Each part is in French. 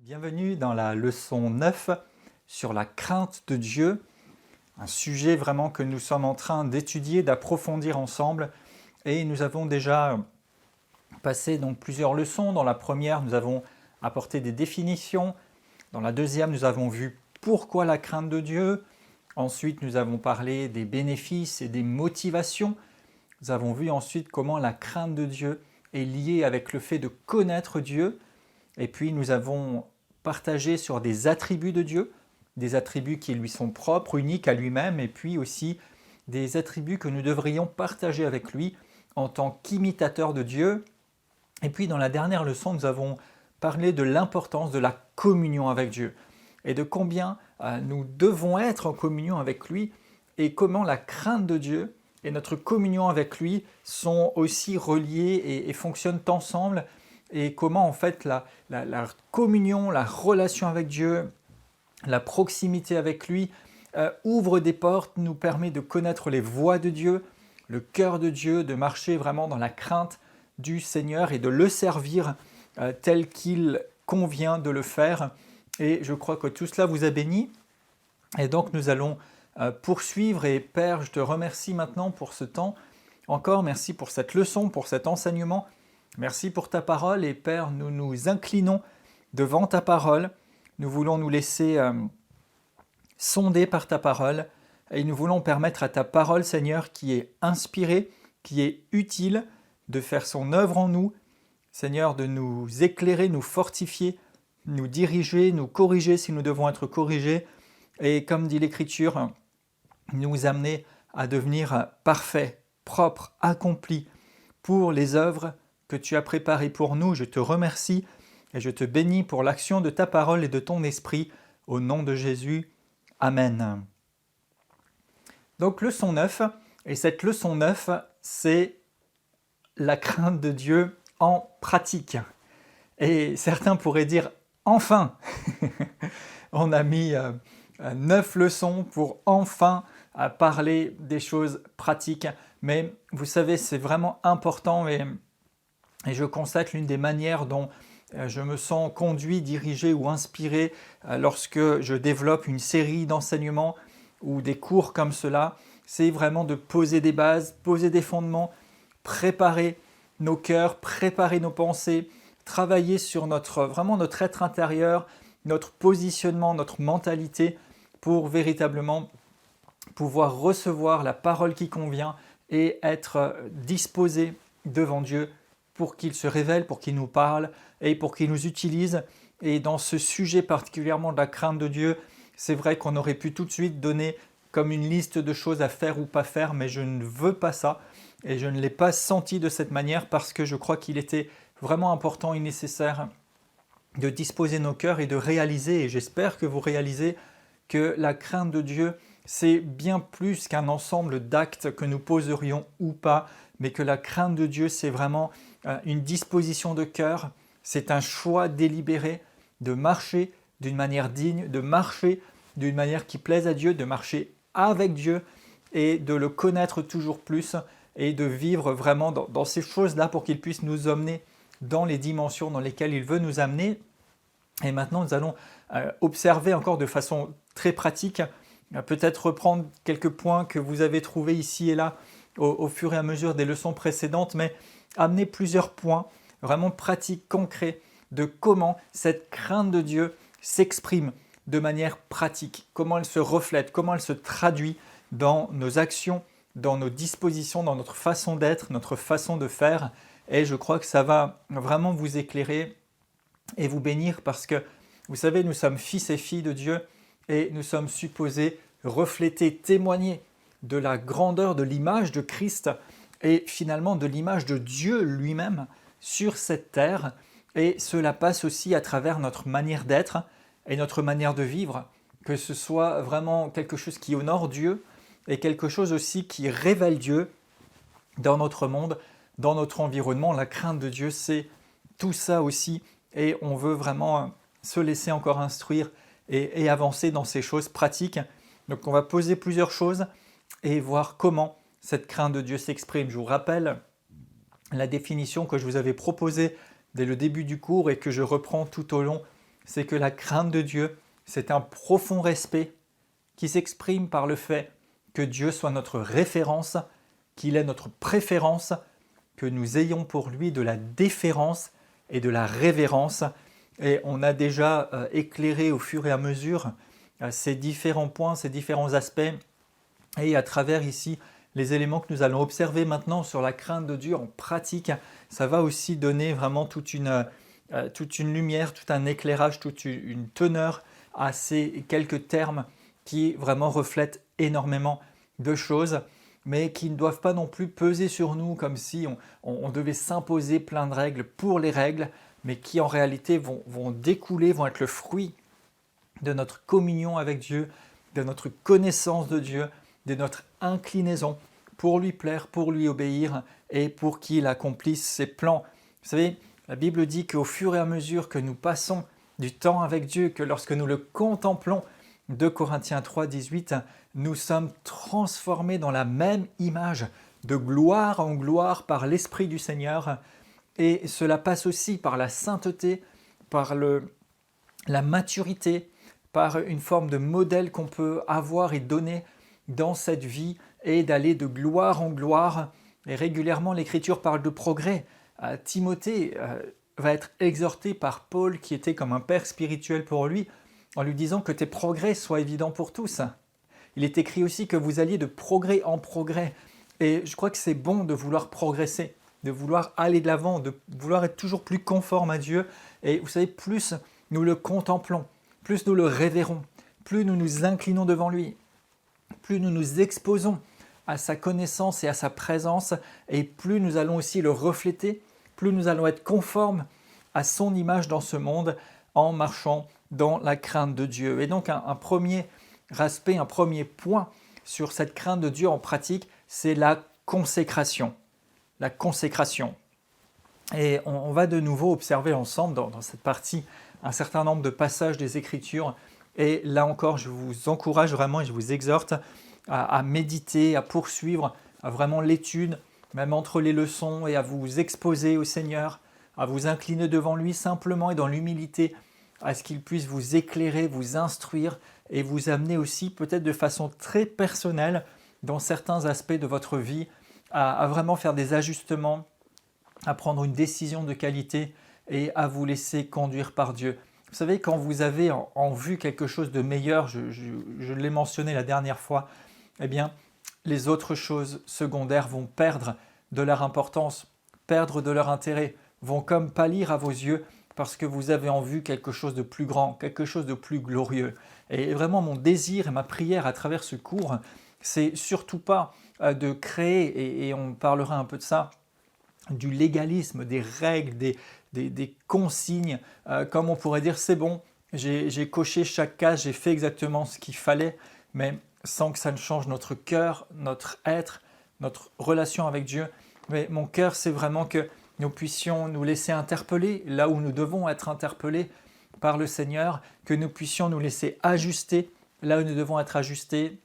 Bienvenue dans la leçon 9 sur la crainte de Dieu, un sujet vraiment que nous sommes en train d'étudier, d'approfondir ensemble. Et nous avons déjà passé donc plusieurs leçons. Dans la première, nous avons apporté des définitions. Dans la deuxième, nous avons vu pourquoi la crainte de Dieu. Ensuite, nous avons parlé des bénéfices et des motivations. Nous avons vu ensuite comment la crainte de Dieu est liée avec le fait de connaître Dieu. Et puis nous avons partagé sur des attributs de Dieu, des attributs qui lui sont propres, uniques à lui-même, et puis aussi des attributs que nous devrions partager avec lui en tant qu'imitateurs de Dieu. Et puis dans la dernière leçon, nous avons parlé de l'importance de la communion avec Dieu et de combien nous devons être en communion avec lui et comment la crainte de Dieu et notre communion avec lui sont aussi reliés et fonctionnent ensemble, et comment en fait la communion, la relation avec Dieu, la proximité avec lui ouvre des portes, nous permet de connaître les voies de Dieu, le cœur de Dieu, de marcher vraiment dans la crainte du Seigneur et de le servir tel qu'il convient de le faire. Et je crois que tout cela vous a béni. Et donc nous allons poursuivre. Et Père, je te remercie maintenant pour ce temps. Encore merci pour cette leçon, pour cet enseignement. Merci pour ta parole. Et Père, nous nous inclinons devant ta parole. Nous voulons nous laisser sonder par ta parole. Et nous voulons permettre à ta parole, Seigneur, qui est inspirée, qui est utile, de faire son œuvre en nous. Seigneur, de nous éclairer, nous fortifier, nous diriger, nous corriger si nous devons être corrigés. Et comme dit l'Écriture, nous amener à devenir parfaits, propres, accomplis pour les œuvres que tu as préparées pour nous. Je te remercie et je te bénis pour l'action de ta parole et de ton esprit. Au nom de Jésus. Amen. Donc leçon 9, et cette leçon 9, c'est la crainte de Dieu en pratique. Et certains pourraient dire « enfin !» On a mis 9 leçons pour enfin parler des choses pratiques. Mais vous savez, c'est vraiment important et je constate l'une des manières dont je me sens conduit, dirigé ou inspiré lorsque je développe une série d'enseignements ou des cours comme cela, c'est vraiment de poser des bases, poser des fondements, préparer nos cœurs, préparer nos pensées, travailler sur vraiment notre être intérieur, notre positionnement, notre mentalité pour véritablement pouvoir recevoir la parole qui convient et être disposé devant Dieu pour qu'il se révèle, pour qu'il nous parle et pour qu'il nous utilise. Et dans ce sujet particulièrement de la crainte de Dieu, c'est vrai qu'on aurait pu tout de suite donner comme une liste de choses à faire ou pas faire, mais je ne veux pas ça et je ne l'ai pas senti de cette manière parce que je crois qu'il était vraiment important et nécessaire de disposer nos cœurs et de réaliser, et j'espère que vous réalisez que la crainte de Dieu, c'est bien plus qu'un ensemble d'actes que nous poserions ou pas, mais que la crainte de Dieu, c'est vraiment une disposition de cœur, c'est un choix délibéré de marcher d'une manière digne, de marcher d'une manière qui plaise à Dieu, de marcher avec Dieu et de le connaître toujours plus et de vivre vraiment dans ces choses-là pour qu'il puisse nous emmener dans les dimensions dans lesquelles il veut nous amener. Et maintenant, nous allons observer encore de façon très pratique, peut-être reprendre quelques points que vous avez trouvés ici et là au fur et à mesure des leçons précédentes, mais amener plusieurs points vraiment pratiques, concrets, de comment cette crainte de Dieu s'exprime de manière pratique, comment elle se reflète, comment elle se traduit dans nos actions, dans nos dispositions, dans notre façon d'être, notre façon de faire. Et je crois que ça va vraiment vous éclairer et vous bénir parce que, vous savez, nous sommes fils et filles de Dieu et nous sommes supposés refléter, témoigner de la grandeur de l'image de Christ et finalement de l'image de Dieu lui-même sur cette terre. Et cela passe aussi à travers notre manière d'être et notre manière de vivre, que ce soit vraiment quelque chose qui honore Dieu et quelque chose aussi qui révèle Dieu dans notre monde, dans notre environnement. La crainte de Dieu, c'est tout ça aussi. Et on veut vraiment se laisser encore instruire et avancer dans ces choses pratiques. Donc on va poser plusieurs choses et voir comment cette crainte de Dieu s'exprime. Je vous rappelle la définition que je vous avais proposée dès le début du cours et que je reprends tout au long c'est que la crainte de Dieu, c'est un profond respect qui s'exprime par le fait que Dieu soit notre référence, qu'il est notre préférence, que nous ayons pour lui de la déférence et de la révérence. Et on a déjà éclairé au fur et à mesure ces différents points, ces différents aspects. Et à travers ici les éléments que nous allons observer maintenant sur la crainte de Dieu en pratique, ça va aussi donner vraiment toute une lumière, tout un éclairage, toute une teneur à ces quelques termes qui vraiment reflètent énormément de choses, mais qui ne doivent pas non plus peser sur nous comme si on devait s'imposer plein de règles pour les règles, mais qui en réalité vont découler, vont être le fruit de notre communion avec Dieu, de notre connaissance de Dieu, de notre inclinaison pour lui plaire, pour lui obéir et pour qu'il accomplisse ses plans. Vous savez, la Bible dit qu'au fur et à mesure que nous passons du temps avec Dieu, que lorsque nous le contemplons, 2 Corinthiens 3, 18, nous sommes transformés dans la même image, de gloire en gloire par l'Esprit du Seigneur. Et cela passe aussi par la sainteté, par la maturité, par une forme de modèle qu'on peut avoir et donner dans cette vie et d'aller de gloire en gloire. Et régulièrement, l'Écriture parle de progrès. Timothée va être exhorté par Paul, qui était comme un père spirituel pour lui, en lui disant que tes progrès soient évidents pour tous. Il est écrit aussi que vous alliez de progrès en progrès. Et je crois que c'est bon de vouloir progresser, de vouloir aller de l'avant, de vouloir être toujours plus conforme à Dieu. Et vous savez, plus nous le contemplons, plus nous le révérons, plus nous nous inclinons devant lui, plus nous nous exposons à sa connaissance et à sa présence, et plus nous allons aussi le refléter, plus nous allons être conformes à son image dans ce monde en marchant dans la crainte de Dieu. Et donc un premier aspect, un premier point sur cette crainte de Dieu en pratique, c'est la consécration. La consécration. Et on va de nouveau observer ensemble dans cette partie un certain nombre de passages des Écritures. Et là encore, je vous encourage vraiment et je vous exhorte à méditer, à poursuivre à vraiment l'étude, même entre les leçons, et à vous exposer au Seigneur, à vous incliner devant lui simplement et dans l'humilité, à ce qu'il puisse vous éclairer, vous instruire et vous amener aussi peut-être de façon très personnelle dans certains aspects de votre vie à vraiment faire des ajustements, à prendre une décision de qualité et à vous laisser conduire par Dieu. Vous savez, quand vous avez en vue quelque chose de meilleur, je l'ai mentionné la dernière fois, eh bien, les autres choses secondaires vont perdre de leur importance, perdre de leur intérêt, vont comme pâlir à vos yeux parce que vous avez en vue quelque chose de plus grand, quelque chose de plus glorieux. Et vraiment, mon désir et ma prière à travers ce cours, c'est surtout pas de créer, et on parlera un peu de ça, du légalisme, des règles, des consignes, comme on pourrait dire c'est bon, j'ai coché chaque case, j'ai fait exactement ce qu'il fallait, mais sans que ça ne change notre cœur, notre être, notre relation avec Dieu. Mais mon cœur, c'est vraiment que nous puissions nous laisser interpeller là où nous devons être interpellés par le Seigneur, que nous puissions nous laisser ajuster là où nous devons être ajustés,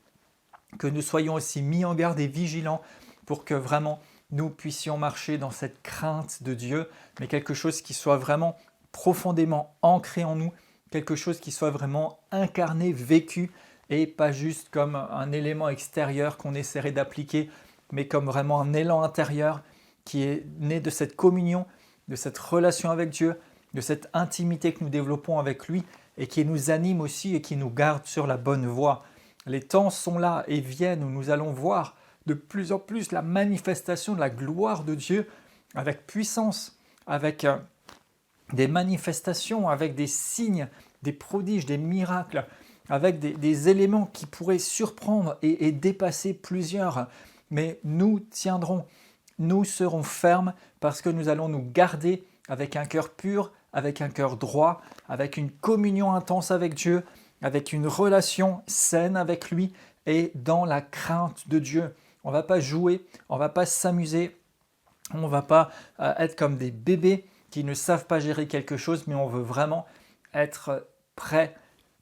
que nous soyons aussi mis en garde et vigilants pour que vraiment nous puissions marcher dans cette crainte de Dieu, mais quelque chose qui soit vraiment profondément ancré en nous, quelque chose qui soit vraiment incarné, vécu, et pas juste comme un élément extérieur qu'on essaierait d'appliquer, mais comme vraiment un élan intérieur qui est né de cette communion, de cette relation avec Dieu, de cette intimité que nous développons avec lui et qui nous anime aussi et qui nous garde sur la bonne voie. Les temps sont là et viennent où nous allons voir de plus en plus la manifestation de la gloire de Dieu avec puissance, avec des manifestations, avec des signes, des prodiges, des miracles, avec des éléments qui pourraient surprendre et dépasser plusieurs. Mais nous tiendrons, nous serons fermes parce que nous allons nous garder avec un cœur pur, avec un cœur droit, avec une communion intense avec Dieu, avec une relation saine avec lui et dans la crainte de Dieu. On ne va pas jouer, on ne va pas s'amuser, on ne va pas être comme des bébés qui ne savent pas gérer quelque chose, mais on veut vraiment être prêt,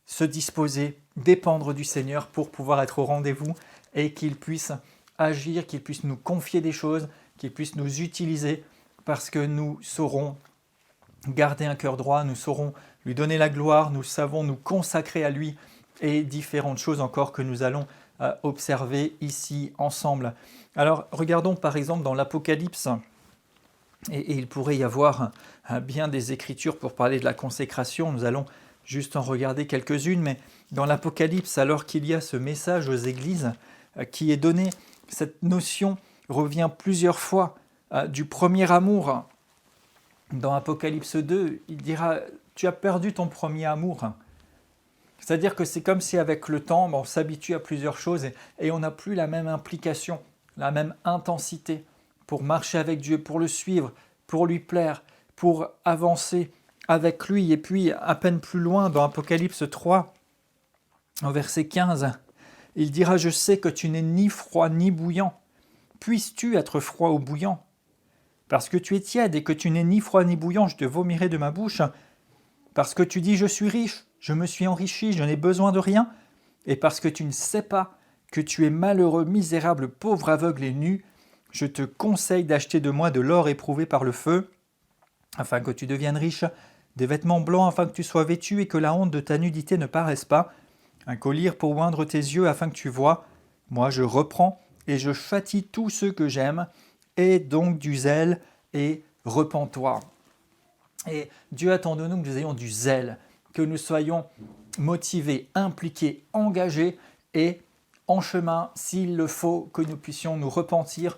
se disposer, dépendre du Seigneur pour pouvoir être au rendez-vous et qu'il puisse agir, qu'il puisse nous confier des choses, qu'il puisse nous utiliser parce que nous saurons garder un cœur droit, nous saurons lui donner la gloire, nous savons nous consacrer à lui et différentes choses encore que nous allons observer ici ensemble. Alors regardons par exemple dans l'Apocalypse, et il pourrait y avoir bien des écritures pour parler de la consécration, nous allons juste en regarder quelques-unes, mais dans l'Apocalypse, alors qu'il y a ce message aux églises qui est donné, cette notion revient plusieurs fois du premier amour. Dans Apocalypse 2, il dira « Tu as perdu ton premier amour ». C'est-à-dire que c'est comme si avec le temps, on s'habitue à plusieurs choses et on n'a plus la même implication, la même intensité pour marcher avec Dieu, pour le suivre, pour lui plaire, pour avancer avec lui. Et puis, à peine plus loin, dans Apocalypse 3, au verset 15, il dira « Je sais que tu n'es ni froid ni bouillant. Puisses-tu être froid ou bouillant ? Parce que tu es tiède et que tu n'es ni froid ni bouillant, je te vomirai de ma bouche. Parce que tu dis « Je suis riche, je me suis enrichi, je n'ai besoin de rien. » Et parce que tu ne sais pas que tu es malheureux, misérable, pauvre, aveugle et nu, je te conseille d'acheter de moi de l'or éprouvé par le feu, afin que tu deviennes riche, des vêtements blancs afin que tu sois vêtu et que la honte de ta nudité ne paraisse pas, un collier pour oindre tes yeux afin que tu vois. Moi je reprends et je châtie tous ceux que j'aime, et donc du zèle et repens-toi. Et Dieu attend de nous que nous ayons du zèle, que nous soyons motivés, impliqués, engagés et en chemin, s'il le faut, que nous puissions nous repentir,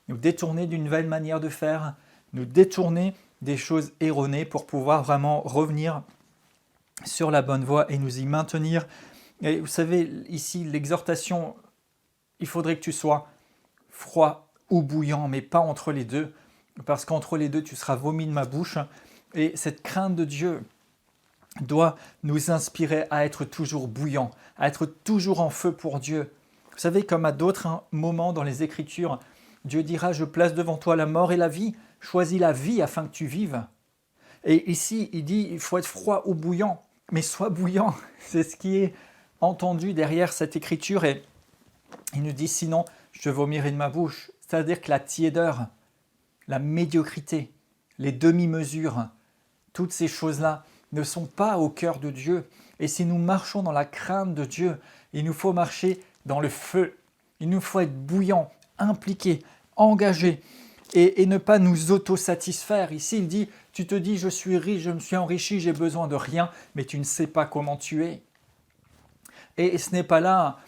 nous détourner d'une nouvelle manière de faire, nous détourner des choses erronées pour pouvoir vraiment revenir sur la bonne voie et nous y maintenir. Et vous savez, ici, l'exhortation, il faudrait que tu sois froid ou bouillant, mais pas entre les deux, parce qu'entre les deux, tu seras vomi de ma bouche. Et cette crainte de Dieu doit nous inspirer à être toujours bouillant, à être toujours en feu pour Dieu. Vous savez, comme à d'autres moments dans les Écritures, Dieu dira « Je place devant toi la mort et la vie, choisis la vie afin que tu vives. » Et ici, il dit « Il faut être froid ou bouillant, mais sois bouillant. » C'est ce qui est entendu derrière cette Écriture. Et il nous dit « Sinon, je te vomirai de ma bouche. » C'est-à-dire que la tiédeur, la médiocrité, les demi-mesures, toutes ces choses-là ne sont pas au cœur de Dieu. Et si nous marchons dans la crainte de Dieu, il nous faut marcher dans le feu. Il nous faut être bouillant, impliqué, engagé et ne pas nous autosatisfaire. Ici, il dit, tu te dis, je suis riche, je me suis enrichi, j'ai besoin de rien, mais tu ne sais pas comment tu es. Et ce n'est pas là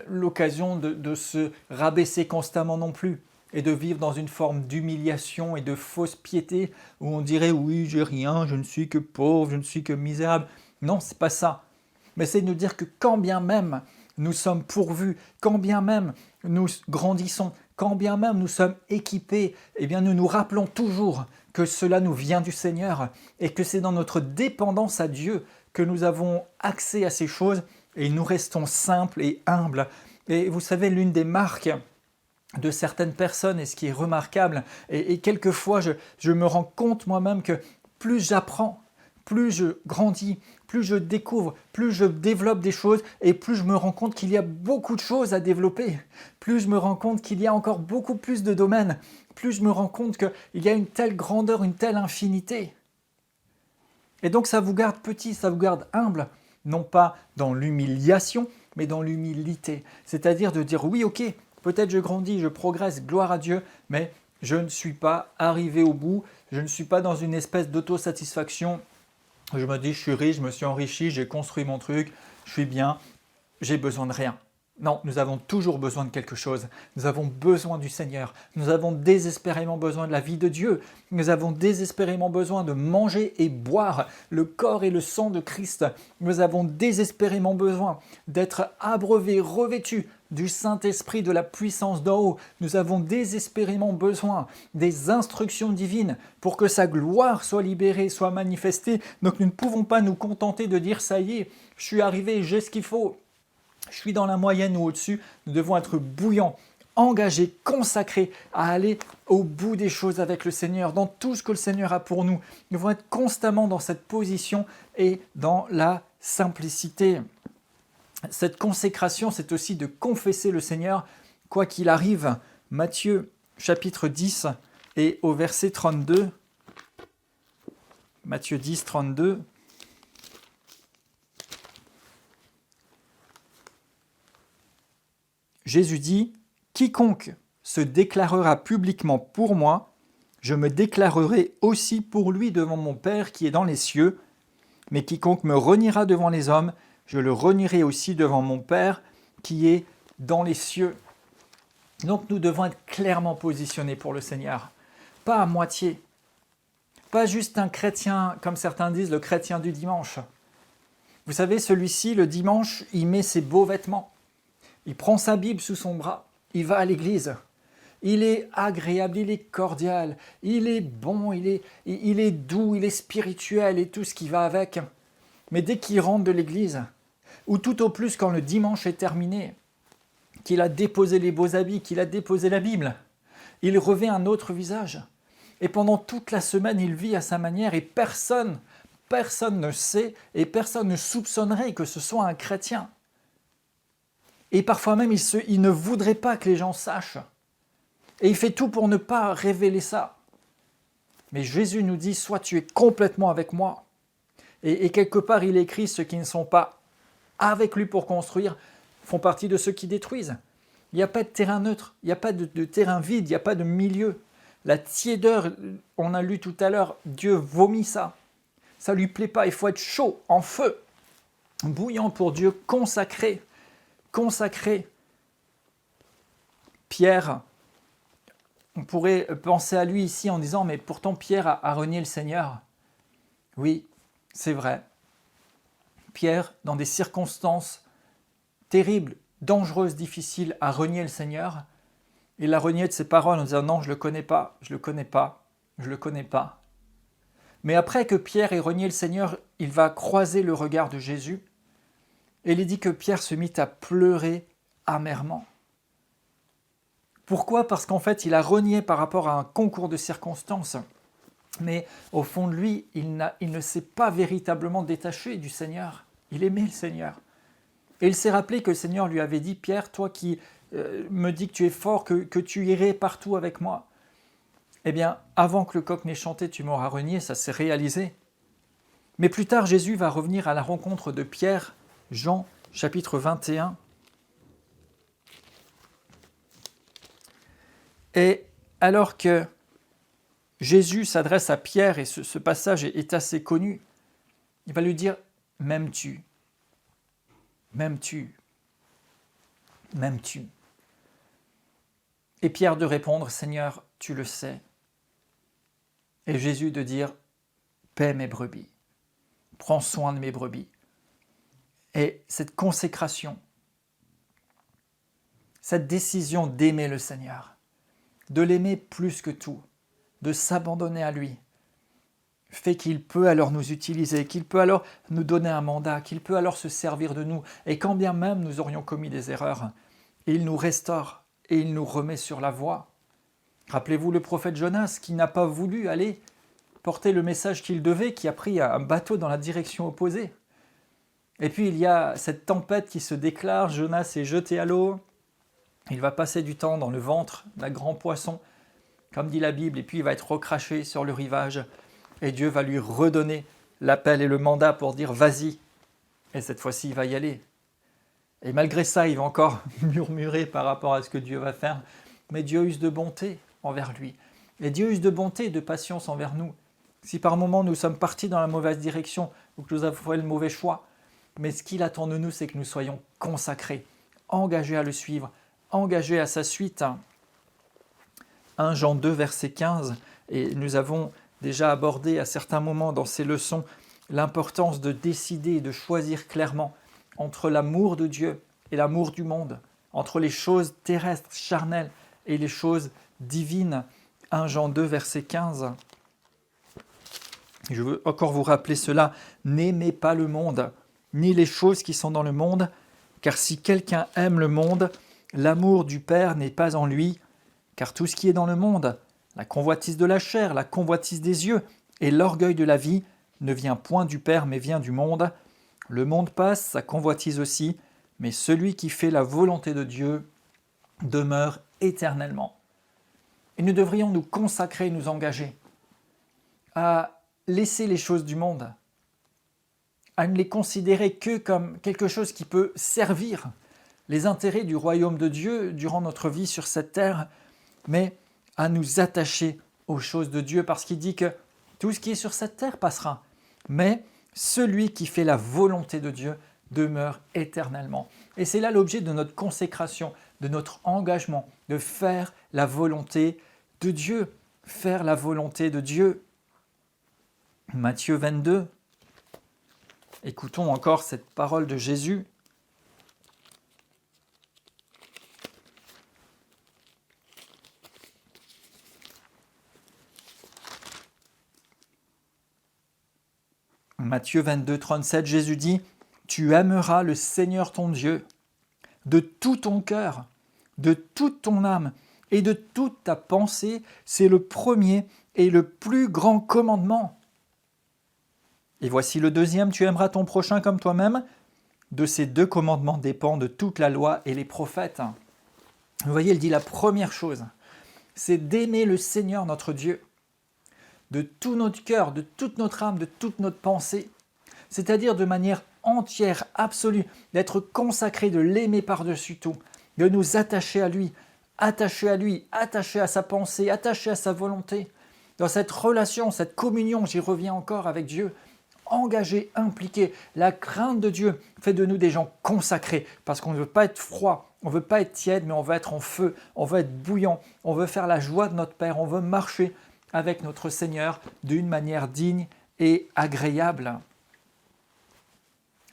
l'occasion de se rabaisser constamment non plus et de vivre dans une forme d'humiliation et de fausse piété où on dirait « oui, j'ai rien, je ne suis que pauvre, je ne suis que misérable ». Non, c'est pas ça. Mais c'est de nous dire que quand bien même nous sommes pourvus, quand bien même nous grandissons, quand bien même nous sommes équipés, eh bien nous nous rappelons toujours que cela nous vient du Seigneur et que c'est dans notre dépendance à Dieu que nous avons accès à ces choses et nous restons simples et humbles. Et vous savez, l'une des marques de certaines personnes, et ce qui est remarquable, et quelquefois je me rends compte moi-même que plus j'apprends, plus je grandis, plus je découvre, plus je développe des choses, et plus je me rends compte qu'il y a beaucoup de choses à développer, plus je me rends compte qu'il y a encore beaucoup plus de domaines, plus je me rends compte qu'il y a une telle grandeur, une telle infinité. Et donc ça vous garde petit, ça vous garde humble, non pas dans l'humiliation, mais dans l'humilité. C'est-à-dire de dire oui, ok, peut-être je grandis, je progresse, gloire à Dieu, mais je ne suis pas arrivé au bout, je ne suis pas dans une espèce d'autosatisfaction. Je me dis, je suis riche, je me suis enrichi, j'ai construit mon truc, je suis bien, j'ai besoin de rien. Non, nous avons toujours besoin de quelque chose. Nous avons besoin du Seigneur. Nous avons désespérément besoin de la vie de Dieu. Nous avons désespérément besoin de manger et boire le corps et le sang de Christ. Nous avons désespérément besoin d'être abreuvés, revêtus du Saint-Esprit, de la puissance d'en haut. Nous avons désespérément besoin des instructions divines pour que sa gloire soit libérée, soit manifestée. Donc nous ne pouvons pas nous contenter de dire « ça y est, je suis arrivé, j'ai ce qu'il faut ». Je suis dans la moyenne ou au-dessus, nous devons être bouillants, engagés, consacrés à aller au bout des choses avec le Seigneur, dans tout ce que le Seigneur a pour nous. Nous devons être constamment dans cette position et dans la simplicité. Cette consécration, c'est aussi de confesser le Seigneur, quoi qu'il arrive. Matthieu, chapitre 10 et au verset 32. Matthieu 10, 32. Jésus dit « Quiconque se déclarera publiquement pour moi, je me déclarerai aussi pour lui devant mon Père qui est dans les cieux. Mais quiconque me reniera devant les hommes, je le renierai aussi devant mon Père qui est dans les cieux. » Donc nous devons être clairement positionnés pour le Seigneur, pas à moitié, pas juste un chrétien, comme certains disent, le chrétien du dimanche. Vous savez, celui-ci, le dimanche, il met ses beaux vêtements, il prend sa Bible sous son bras, il va à l'église. Il est agréable, il est cordial, il est bon, il est doux, il est spirituel et tout ce qui va avec. Mais dès qu'il rentre de l'église, ou tout au plus quand le dimanche est terminé, qu'il a déposé les beaux habits, qu'il a déposé la Bible, il revêt un autre visage. Et pendant toute la semaine, il vit à sa manière et personne ne sait et personne ne soupçonnerait que ce soit un chrétien. Et parfois même, il ne voudrait pas que les gens sachent. Et il fait tout pour ne pas révéler ça. Mais Jésus nous dit, soit tu es complètement avec moi. Et quelque part, il écrit, ceux qui ne sont pas avec lui pour construire font partie de ceux qui détruisent. Il n'y a pas de terrain neutre, il n'y a pas de terrain vide, il n'y a pas de milieu. La tiédeur, on a lu tout à l'heure, Dieu vomit ça. Ça ne lui plaît pas, il faut être chaud, en feu, bouillant pour Dieu, consacré. Pierre, on pourrait penser à lui ici en disant « mais pourtant Pierre a renié le Seigneur ». Oui, c'est vrai. Pierre, dans des circonstances terribles, dangereuses, difficiles, a renié le Seigneur. Il a renié de ses paroles en disant « non, je ne le connais pas, je ne le connais pas, je ne le connais pas ». Mais après que Pierre ait renié le Seigneur, il va croiser le regard de Jésus et il dit que Pierre se mit à pleurer amèrement. Pourquoi ? Parce qu'en fait, il a renié par rapport à un concours de circonstances. Mais au fond de lui, il ne s'est pas véritablement détaché du Seigneur. Il aimait le Seigneur. Et il s'est rappelé que le Seigneur lui avait dit « Pierre, toi qui me dis que tu es fort, que tu irais partout avec moi. » Eh bien, avant que le coq n'ait chanté, tu m'auras renié, ça s'est réalisé. Mais plus tard, Jésus va revenir à la rencontre de Pierre, Jean, chapitre 21. Et alors que Jésus s'adresse à Pierre, et ce passage est assez connu, il va lui dire « M'aimes-tu ? M'aimes-tu ? M'aimes-tu » Et Pierre de répondre « Seigneur, tu le sais ». Et Jésus de dire « Paie mes brebis, prends soin de mes brebis ». Et cette consécration, cette décision d'aimer le Seigneur, de l'aimer plus que tout, de s'abandonner à lui, fait qu'il peut alors nous utiliser, qu'il peut alors nous donner un mandat, qu'il peut alors se servir de nous. Et quand bien même nous aurions commis des erreurs, il nous restaure et il nous remet sur la voie. Rappelez-vous le prophète Jonas qui n'a pas voulu aller porter le message qu'il devait, qui a pris un bateau dans la direction opposée. Et puis il y a cette tempête qui se déclare, Jonas est jeté à l'eau, il va passer du temps dans le ventre d'un grand poisson, comme dit la Bible, et puis il va être recraché sur le rivage, et Dieu va lui redonner l'appel et le mandat pour dire « vas-y ». Et cette fois-ci, il va y aller. Et malgré ça, il va encore murmurer par rapport à ce que Dieu va faire, mais Dieu use de bonté envers lui. Et Dieu use de bonté et de patience envers nous. Si par moments nous sommes partis dans la mauvaise direction, ou que nous avons fait le mauvais choix, mais ce qu'il attend de nous, c'est que nous soyons consacrés, engagés à le suivre, engagés à sa suite. 1 Jean 2, verset 15, et nous avons déjà abordé à certains moments dans ces leçons l'importance de décider et de choisir clairement entre l'amour de Dieu et l'amour du monde, entre les choses terrestres, charnelles et les choses divines. 1 Jean 2, verset 15. Je veux encore vous rappeler cela. N'aimez pas le monde, ni les choses qui sont dans le monde, car si quelqu'un aime le monde, l'amour du Père n'est pas en lui, car tout ce qui est dans le monde, la convoitise de la chair, la convoitise des yeux et l'orgueil de la vie, ne vient point du Père, mais vient du monde. Le monde passe, sa convoitise aussi, mais celui qui fait la volonté de Dieu demeure éternellement. Et nous devrions nous consacrer, nous engager à laisser les choses du monde, à ne les considérer que comme quelque chose qui peut servir les intérêts du royaume de Dieu durant notre vie sur cette terre, mais à nous attacher aux choses de Dieu, parce qu'il dit que tout ce qui est sur cette terre passera, mais celui qui fait la volonté de Dieu demeure éternellement. Et c'est là l'objet de notre consécration, de notre engagement, de faire la volonté de Dieu. Faire la volonté de Dieu. Matthieu 22. Écoutons encore cette parole de Jésus. Matthieu 22, 37, Jésus dit « Tu aimeras le Seigneur ton Dieu de tout ton cœur, de toute ton âme et de toute ta pensée. C'est le premier et le plus grand commandement. Et voici le deuxième, tu aimeras ton prochain comme toi-même. De ces deux commandements dépendent toute la loi et les prophètes. » Vous voyez, il dit la première chose, c'est d'aimer le Seigneur notre Dieu de tout notre cœur, de toute notre âme, de toute notre pensée, c'est-à-dire de manière entière, absolue, d'être consacré, de l'aimer par-dessus tout, de nous attacher à lui, attaché à sa pensée, attaché à sa volonté, dans cette relation, cette communion, j'y reviens encore avec Dieu, engagé, impliqué. La crainte de Dieu fait de nous des gens consacrés, parce qu'on ne veut pas être froid, on ne veut pas être tiède, mais on veut être en feu, on veut être bouillant, on veut faire la joie de notre Père, on veut marcher avec notre Seigneur d'une manière digne et agréable.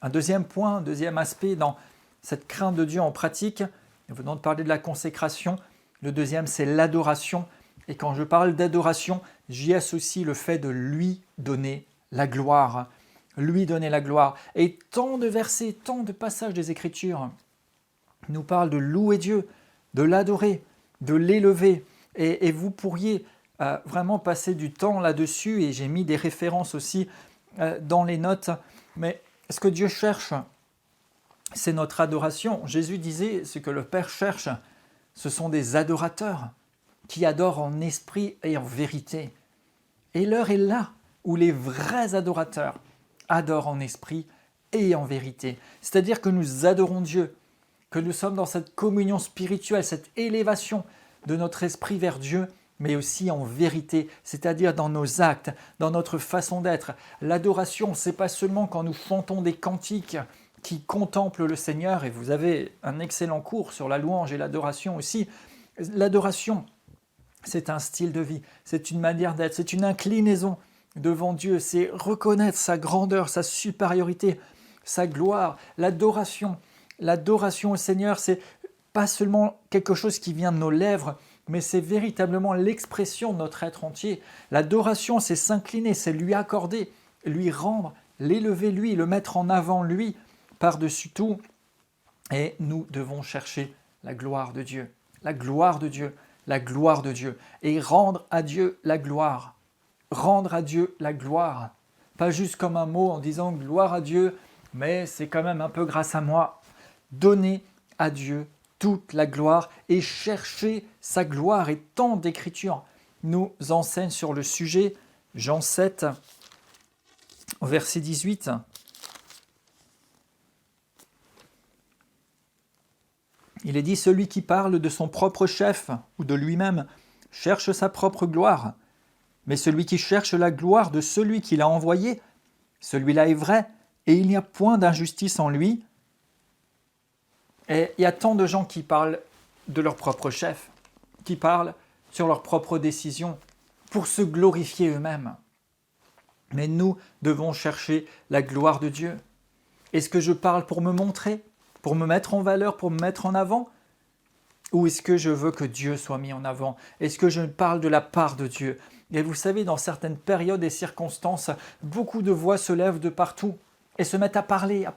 Un deuxième point, un deuxième aspect dans cette crainte de Dieu en pratique, nous venons de parler de la consécration, le deuxième c'est l'adoration, et quand je parle d'adoration, j'y associe le fait de lui donner la gloire, lui donner la gloire. Et tant de versets, tant de passages des Écritures nous parlent de louer Dieu, de l'adorer, de l'élever, et vous pourriez vraiment passer du temps là-dessus, et j'ai mis des références aussi dans les notes, mais ce que Dieu cherche, c'est notre adoration. Jésus disait, ce que le Père cherche, ce sont des adorateurs qui adorent en esprit et en vérité. Et l'heure est là où les vrais adorateurs adorent en esprit et en vérité. C'est-à-dire que nous adorons Dieu, que nous sommes dans cette communion spirituelle, cette élévation de notre esprit vers Dieu, mais aussi en vérité, c'est-à-dire dans nos actes, dans notre façon d'être. L'adoration, ce n'est pas seulement quand nous chantons des cantiques qui contemplent le Seigneur, et vous avez un excellent cours sur la louange et l'adoration aussi. L'adoration, c'est un style de vie, c'est une manière d'être, c'est une inclinaison devant Dieu, c'est reconnaître sa grandeur, sa supériorité, sa gloire. L'adoration au Seigneur, c'est pas seulement quelque chose qui vient de nos lèvres, mais c'est véritablement l'expression de notre être entier. L'adoration, c'est s'incliner, c'est lui accorder, lui rendre, l'élever lui, le mettre en avant lui, par-dessus tout. Et nous devons chercher la gloire de Dieu, la gloire de Dieu, la gloire de Dieu, et rendre à Dieu la gloire. Rendre à Dieu la gloire. Pas juste comme un mot en disant gloire à Dieu, mais c'est quand même un peu grâce à moi. Donner à Dieu toute la gloire et chercher sa gloire. Et tant d'Écritures nous enseignent sur le sujet. Jean 7, verset 18. Il est dit, celui qui parle de son propre chef ou de lui-même cherche sa propre gloire. Mais celui qui cherche la gloire de celui qui l'a envoyé, celui-là est vrai, et il n'y a point d'injustice en lui. Et il y a tant de gens qui parlent de leur propre chef, qui parlent sur leurs propres décisions, pour se glorifier eux-mêmes. Mais nous devons chercher la gloire de Dieu. Est-ce que je parle pour me montrer, pour me mettre en valeur, pour me mettre en avant ? Ou est-ce que je veux que Dieu soit mis en avant ? Est-ce que je parle de la part de Dieu ? Et vous savez, dans certaines périodes et circonstances, beaucoup de voix se lèvent de partout et se mettent à parler.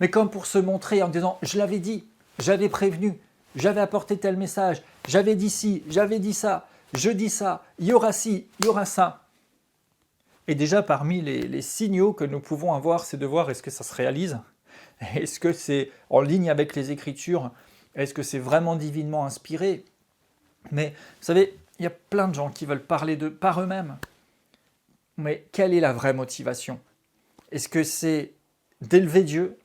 Mais comme pour se montrer en disant « je l'avais dit, j'avais prévenu, j'avais apporté tel message, j'avais dit ci, j'avais dit ça, je dis ça, il y aura ci, il y aura ça ». Et déjà parmi les signaux que nous pouvons avoir, c'est de voir est-ce que ça se réalise ? Est-ce que c'est en ligne avec les Écritures ? Est-ce que c'est vraiment divinement inspiré ? Mais vous savez, il y a plein de gens qui veulent parler par eux-mêmes. Mais quelle est la vraie motivation ? Est-ce que c'est d'élever Dieu ?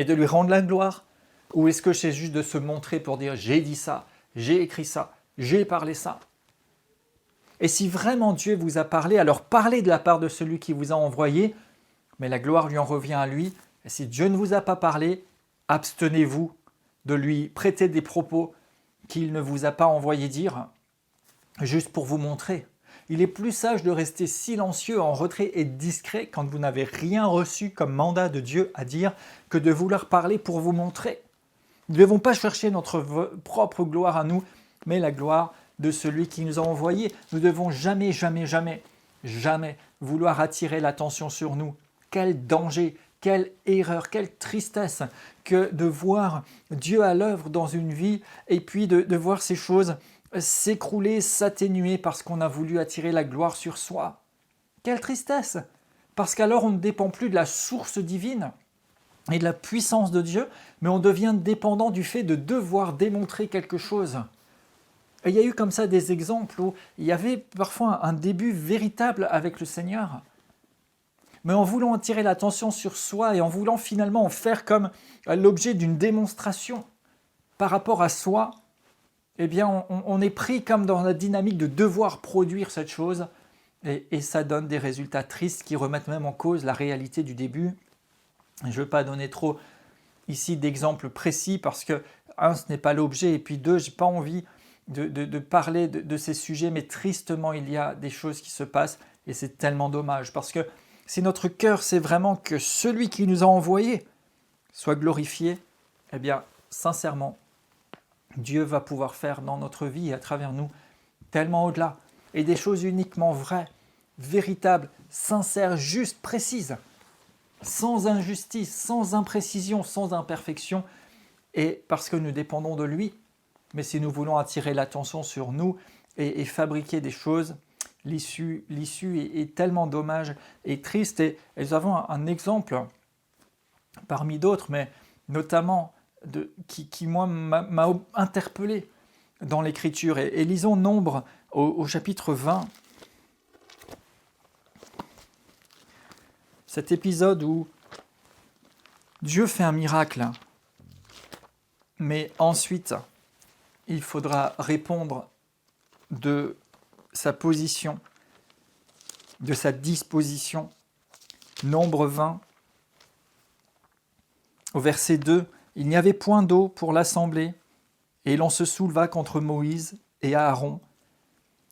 et de lui rendre la gloire? Ou est-ce que c'est juste de se montrer pour dire j'ai dit ça, j'ai écrit ça, j'ai parlé ça? Et si vraiment Dieu vous a parlé, alors parlez de la part de celui qui vous a envoyé, mais la gloire lui en revient à lui. Et si Dieu ne vous a pas parlé, abstenez-vous de lui prêter des propos qu'il ne vous a pas envoyé dire, juste pour vous montrer. Il est plus sage de rester silencieux, en retrait et discret quand vous n'avez rien reçu comme mandat de Dieu à dire que de vouloir parler pour vous montrer. Nous ne devons pas chercher notre propre gloire à nous, mais la gloire de celui qui nous a envoyés. Nous ne devons jamais, jamais, jamais, jamais vouloir attirer l'attention sur nous. Quel danger, quelle erreur, quelle tristesse que de voir Dieu à l'œuvre dans une vie et puis de voir ces choses s'écrouler, s'atténuer parce qu'on a voulu attirer la gloire sur soi. Quelle tristesse! Parce qu'alors on ne dépend plus de la source divine et de la puissance de Dieu, mais on devient dépendant du fait de devoir démontrer quelque chose. Et il y a eu comme ça des exemples où il y avait parfois un début véritable avec le Seigneur, mais en voulant attirer l'attention sur soi et en voulant finalement en faire comme l'objet d'une démonstration par rapport à soi, eh bien on est pris comme dans la dynamique de devoir produire cette chose et ça donne des résultats tristes qui remettent même en cause la réalité du début. Je ne veux pas donner trop ici d'exemples précis parce que, un, ce n'est pas l'objet, et puis deux, je n'ai pas envie de parler de ces sujets, mais tristement, il y a des choses qui se passent et c'est tellement dommage parce que si notre cœur, c'est vraiment que celui qui nous a envoyés soit glorifié, eh bien, sincèrement, Dieu va pouvoir faire dans notre vie et à travers nous tellement au-delà et des choses uniquement vraies, véritables, sincères, justes, précises, sans injustice, sans imprécision, sans imperfection, et parce que nous dépendons de lui. Mais si nous voulons attirer l'attention sur nous et fabriquer des choses, l'issue est tellement dommage et triste. Et nous avons un exemple parmi d'autres, mais notamment qui moi, m'a interpellé dans l'Écriture. Et lisons Nombre au chapitre 20. Cet épisode où Dieu fait un miracle, mais ensuite, il faudra répondre de sa position, de sa disposition. Nombre 20, au verset 2, « Il n'y avait point d'eau pour l'assemblée, et l'on se souleva contre Moïse et Aaron.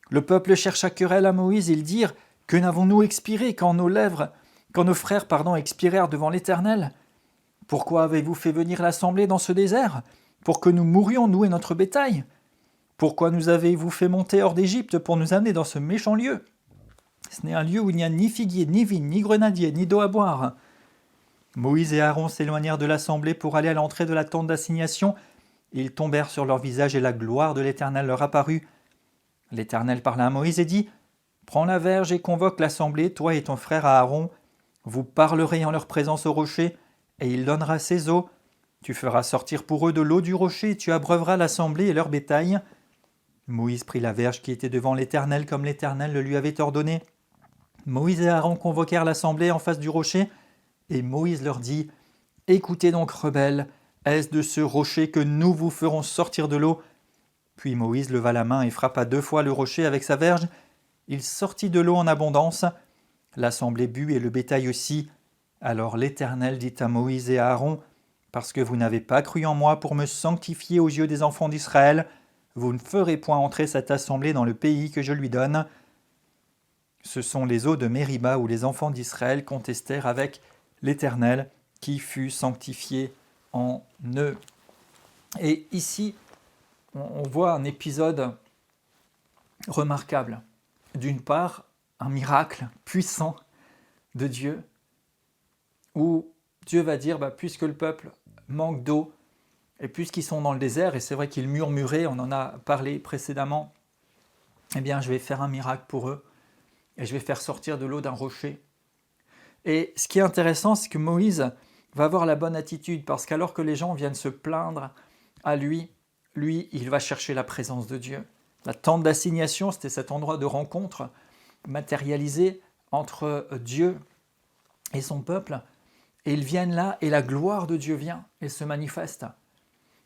Le peuple chercha querelle à Moïse, ils dirent, « Que n'avons-nous expiré quand nos frères expirèrent devant l'Éternel? Pourquoi avez-vous fait venir l'assemblée dans ce désert? Pour que nous mourions, nous et notre bétail? Pourquoi nous avez-vous fait monter hors d'Égypte pour nous amener dans ce méchant lieu? Ce n'est un lieu où il n'y a ni figuier, ni vigne, ni grenadier, ni d'eau à boire. » Moïse et Aaron s'éloignèrent de l'assemblée pour aller à l'entrée de la tente d'assignation. Ils tombèrent sur leur visage et la gloire de l'Éternel leur apparut. L'Éternel parla à Moïse et dit, « Prends la verge et convoque l'assemblée, toi et ton frère Aaron. Vous parlerez en leur présence au rocher, et il donnera ses eaux. Tu feras sortir pour eux de l'eau du rocher, et tu abreuveras l'assemblée et leur bétail. » Moïse prit la verge qui était devant l'Éternel comme l'Éternel le lui avait ordonné. Moïse et Aaron convoquèrent l'assemblée en face du rocher, et Moïse leur dit, « Écoutez donc, rebelles, est-ce de ce rocher que nous vous ferons sortir de l'eau ?» Puis Moïse leva la main et frappa 2 fois le rocher avec sa verge. Il sortit de l'eau en abondance. L'assemblée but et le bétail aussi. Alors l'Éternel dit à Moïse et à Aaron, « Parce que vous n'avez pas cru en moi pour me sanctifier aux yeux des enfants d'Israël, vous ne ferez point entrer cette assemblée dans le pays que je lui donne. » Ce sont les eaux de Mériba où les enfants d'Israël contestèrent avec l'Éternel qui fut sanctifié en eux. Et ici, on voit un épisode remarquable. D'une part, un miracle puissant de Dieu, où Dieu va dire, puisque le peuple manque d'eau, et puisqu'ils sont dans le désert, et c'est vrai qu'ils murmuraient, on en a parlé précédemment, eh bien je vais faire un miracle pour eux, et je vais faire sortir de l'eau d'un rocher. Et ce qui est intéressant, c'est que Moïse va avoir la bonne attitude, parce qu'alors que les gens viennent se plaindre à lui, il va chercher la présence de Dieu. La tente d'assignation, c'était cet endroit de rencontre matérialisé entre Dieu et son peuple. Et ils viennent là, et la gloire de Dieu vient et se manifeste.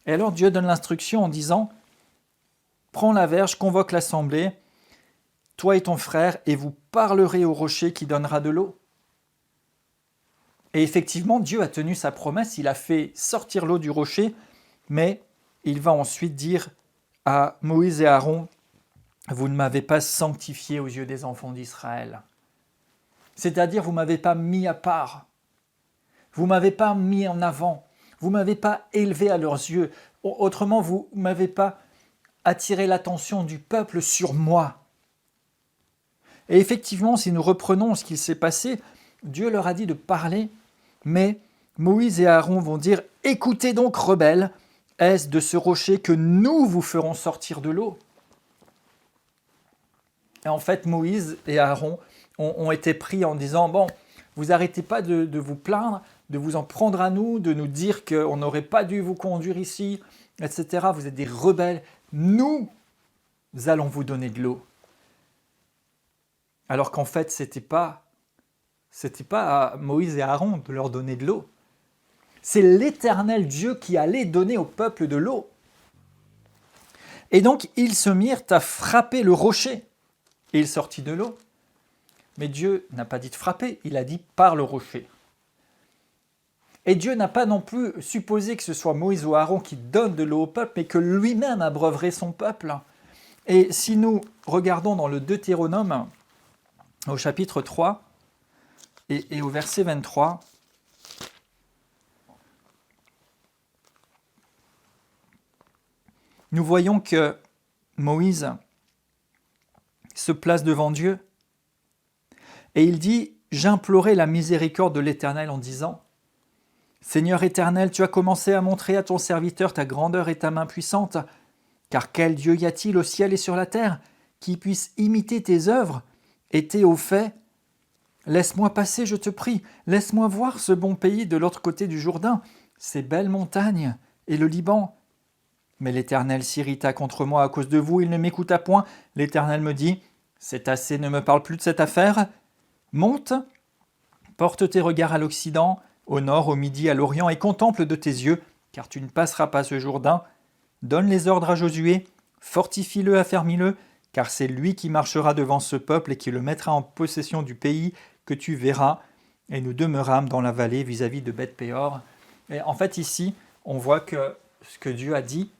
Et alors Dieu donne l'instruction en disant, prends la verge, convoque l'assemblée, toi et ton frère, et vous parlerez au rocher qui donnera de l'eau. Et effectivement, Dieu a tenu sa promesse, il a fait sortir l'eau du rocher, mais il va ensuite dire à Moïse et Aaron, vous ne m'avez pas sanctifié aux yeux des enfants d'Israël. C'est-à-dire, vous ne m'avez pas mis à part, vous ne m'avez pas mis en avant, vous ne m'avez pas élevé à leurs yeux. Autrement, vous ne m'avez pas attiré l'attention du peuple sur moi. Et effectivement, si nous reprenons ce qu'il s'est passé, Dieu leur a dit de parler, mais Moïse et Aaron vont dire « Écoutez donc, rebelles, est-ce de ce rocher que nous vous ferons sortir de l'eau ?» Et en fait, Moïse et Aaron ont été pris en disant « Bon, vous n'arrêtez pas de vous plaindre, de vous en prendre à nous, de nous dire qu'on n'aurait pas dû vous conduire ici, etc. Vous êtes des rebelles. Nous allons vous donner de l'eau. » Alors qu'en fait, c'était pas à Moïse et Aaron de leur donner de l'eau. C'est l'Éternel Dieu qui allait donner au peuple de l'eau. Et donc, ils se mirent à frapper le rocher. Et il sortit de l'eau. Mais Dieu n'a pas dit de frapper, il a dit par le rocher. Et Dieu n'a pas non plus supposé que ce soit Moïse ou Aaron qui donne de l'eau au peuple, mais que lui-même abreuverait son peuple. Et si nous regardons dans le Deutéronome, au chapitre 3, et au verset 23, nous voyons que Moïse se place devant Dieu et il dit « J'implorais la miséricorde de l'Éternel en disant « Seigneur éternel, tu as commencé à montrer à ton serviteur ta grandeur et ta main puissante, car quel Dieu y a-t-il au ciel et sur la terre qui puisse imiter tes œuvres et tes hauts faits ? Laisse-moi passer, je te prie, laisse-moi voir ce bon pays de l'autre côté du Jourdain, ces belles montagnes et le Liban. » Mais l'Éternel s'irrita contre moi à cause de vous, il ne m'écouta point. L'Éternel me dit « C'est assez, ne me parle plus de cette affaire. Monte, porte tes regards à l'Occident, au nord, au midi, à l'Orient, et contemple de tes yeux, car tu ne passeras pas ce Jourdain. Donne les ordres à Josué, fortifie-le, affermis-le, car c'est lui qui marchera devant ce peuple et qui le mettra en possession du pays que tu verras. » Et nous demeurâmes dans la vallée vis-à-vis de Beth-Péor. Et en fait, ici, on voit que ce que Dieu a dit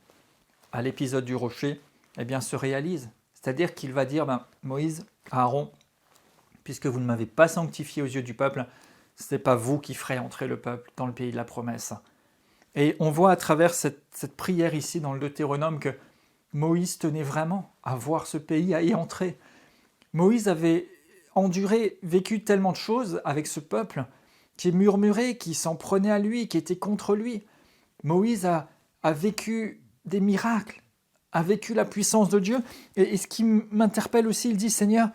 à l'épisode du rocher, eh bien, se réalise. C'est-à-dire qu'il va dire, Moïse, Aaron, puisque vous ne m'avez pas sanctifié aux yeux du peuple, ce n'est pas vous qui ferez entrer le peuple dans le pays de la promesse. Et on voit à travers cette prière ici dans le Deutéronome que Moïse tenait vraiment à voir ce pays, à y entrer. Moïse avait enduré, vécu tellement de choses avec ce peuple, qui murmurait, qui s'en prenait à lui, qui était contre lui. Moïse a vécu des miracles, a vécu la puissance de Dieu. Et ce qui m'interpelle aussi, il dit, Seigneur,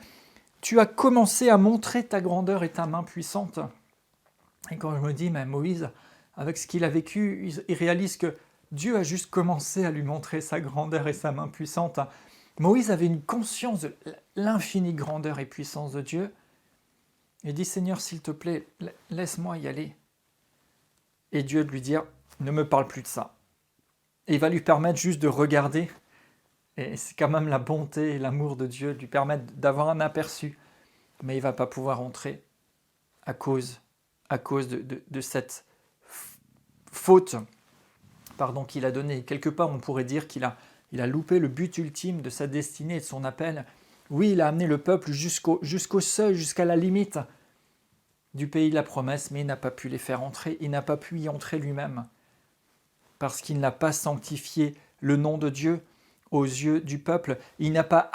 tu as commencé à montrer ta grandeur et ta main puissante. Et quand je me dis, mais Moïse, avec ce qu'il a vécu, il réalise que Dieu a juste commencé à lui montrer sa grandeur et sa main puissante. Moïse avait une conscience de l'infinie grandeur et puissance de Dieu. Il dit, Seigneur, s'il te plaît, laisse-moi y aller. Et Dieu lui dit, ne me parle plus de ça. Et il va lui permettre juste de regarder. Et c'est quand même la bonté et l'amour de Dieu, de lui permettre d'avoir un aperçu. Mais il ne va pas pouvoir entrer à cause de cette faute qu'il a donnée. Quelque part, on pourrait dire qu'il a loupé le but ultime de sa destinée et de son appel. Oui, il a amené le peuple jusqu'au seuil, jusqu'à la limite du pays de la promesse, mais il n'a pas pu les faire entrer. Il n'a pas pu y entrer lui-même. Parce qu'il n'a pas sanctifié le nom de Dieu aux yeux du peuple. Il n'a pas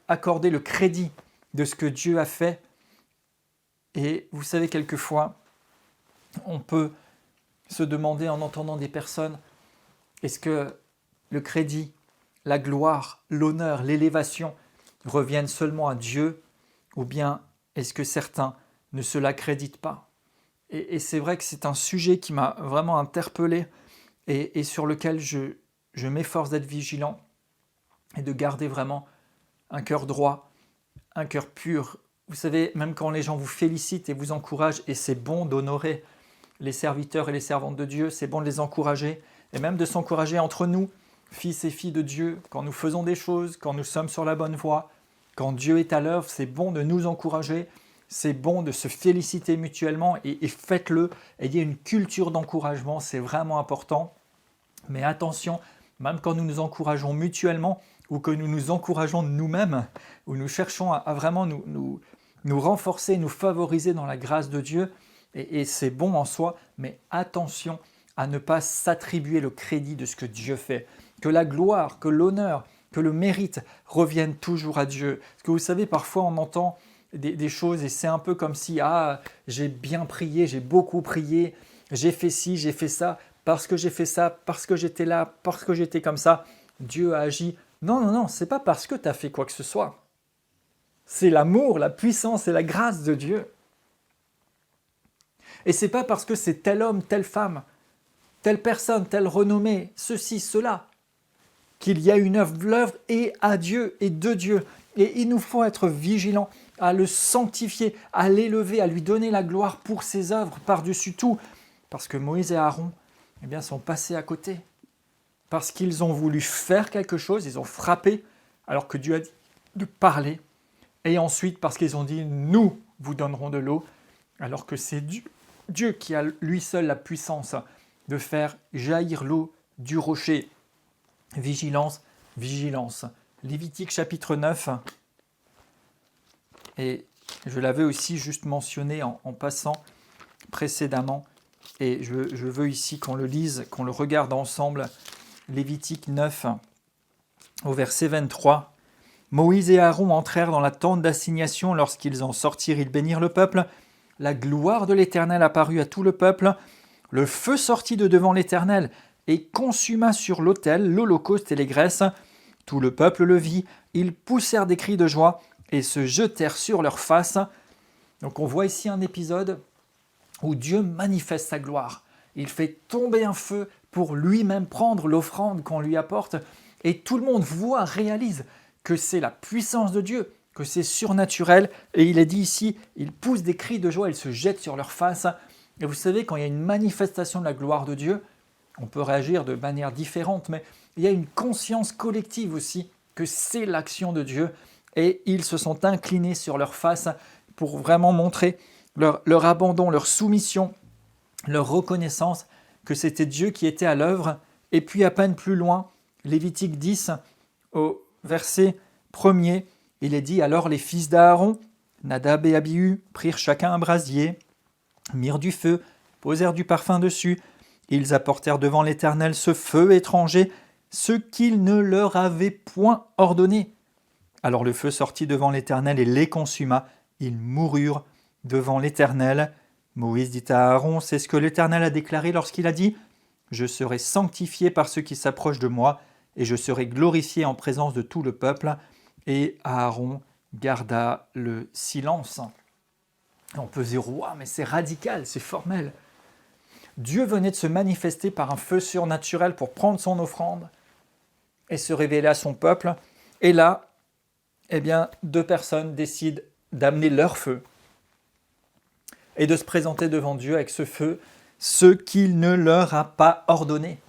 accordé le crédit de ce que Dieu a fait. Et vous savez, quelquefois, on peut se demander en entendant des personnes, est-ce que le crédit, la gloire, l'honneur, l'élévation reviennent seulement à Dieu, ou bien est-ce que certains ne se l'accréditent pas ? Et c'est vrai que c'est un sujet qui m'a vraiment interpellé et sur lequel je m'efforce d'être vigilant et de garder vraiment un cœur droit, un cœur pur Vous savez, même quand les gens vous félicitent et vous encouragent, et c'est bon d'honorer les serviteurs et les servantes de Dieu, c'est bon de les encourager, et même de s'encourager entre nous, fils et filles de Dieu, quand nous faisons des choses, quand nous sommes sur la bonne voie, quand Dieu est à l'œuvre, c'est bon de nous encourager, c'est bon de se féliciter mutuellement, et faites-le, ayez une culture d'encouragement, c'est vraiment important. Mais attention, même quand nous nous encourageons mutuellement, ou que nous nous encourageons nous-mêmes, ou nous cherchons à vraiment nous renforcer, nous favoriser dans la grâce de Dieu, et c'est bon en soi, mais attention à ne pas s'attribuer le crédit de ce que Dieu fait. Que la gloire, que l'honneur, que le mérite reviennent toujours à Dieu. Parce que vous savez, parfois on entend des choses et c'est un peu comme si j'ai bien prié, j'ai beaucoup prié, j'ai fait ci, j'ai fait ça, parce que j'ai fait ça, parce que j'étais là, parce que j'étais comme ça, Dieu a agi. Non, non, non, c'est pas parce que tu as fait quoi que ce soit. C'est l'amour, la puissance et la grâce de Dieu. Et c'est pas parce que c'est tel homme, telle femme, telle personne, telle renommée, ceci, cela, qu'il y a une œuvre et à Dieu et de Dieu. Et il nous faut être vigilants à le sanctifier, à l'élever, à lui donner la gloire pour ses œuvres par-dessus tout. Parce que Moïse et Aaron sont passés à côté. Parce qu'ils ont voulu faire quelque chose, ils ont frappé, alors que Dieu a dit de parler. Et ensuite, parce qu'ils ont dit, nous vous donnerons de l'eau, alors que c'est Dieu qui a lui seul la puissance de faire jaillir l'eau du rocher. Vigilance, vigilance. Lévitique chapitre 9, et je l'avais aussi juste mentionné en passant précédemment, et je veux ici qu'on le lise, qu'on le regarde ensemble. Lévitique 9, au verset 23. Moïse et Aaron entrèrent dans la tente d'assignation. Lorsqu'ils en sortirent, ils bénirent le peuple. La gloire de l'Éternel apparut à tout le peuple. Le feu sortit de devant l'Éternel et consuma sur l'autel l'holocauste et les graisses. Tout le peuple le vit. Ils poussèrent des cris de joie et se jetèrent sur leurs faces. Donc on voit ici un épisode où Dieu manifeste sa gloire. Il fait tomber un feu pour lui-même prendre l'offrande qu'on lui apporte. Et tout le monde voit, réalise que c'est la puissance de Dieu, que c'est surnaturel. Et il est dit ici, ils poussent des cris de joie, ils se jettent sur leur face. Et vous savez, quand il y a une manifestation de la gloire de Dieu, on peut réagir de manière différente, mais il y a une conscience collective aussi que c'est l'action de Dieu. Et ils se sont inclinés sur leur face pour vraiment montrer leur abandon, leur soumission, leur reconnaissance que c'était Dieu qui était à l'œuvre. Et puis à peine plus loin, Lévitique 10, au verset 1er, il est dit « Alors les fils d'Aaron, Nadab et Abihu, prirent chacun un brasier, mirent du feu, posèrent du parfum dessus. Ils apportèrent devant l'Éternel ce feu étranger, ce qu'il ne leur avait point ordonné. Alors le feu sortit devant l'Éternel et les consuma. Ils moururent devant l'Éternel. Moïse dit à Aaron, c'est ce que l'Éternel a déclaré lorsqu'il a dit « Je serai sanctifié par ceux qui s'approchent de moi, et je serai glorifié en présence de tout le peuple. » Et Aaron garda le silence. On peut dire, ouah, mais c'est radical, c'est formel. Dieu venait de se manifester par un feu surnaturel pour prendre son offrande et se révéler à son peuple. Et là, deux personnes décident d'amener leur feu et de se présenter devant Dieu avec ce feu, ce qu'il ne leur a pas ordonné.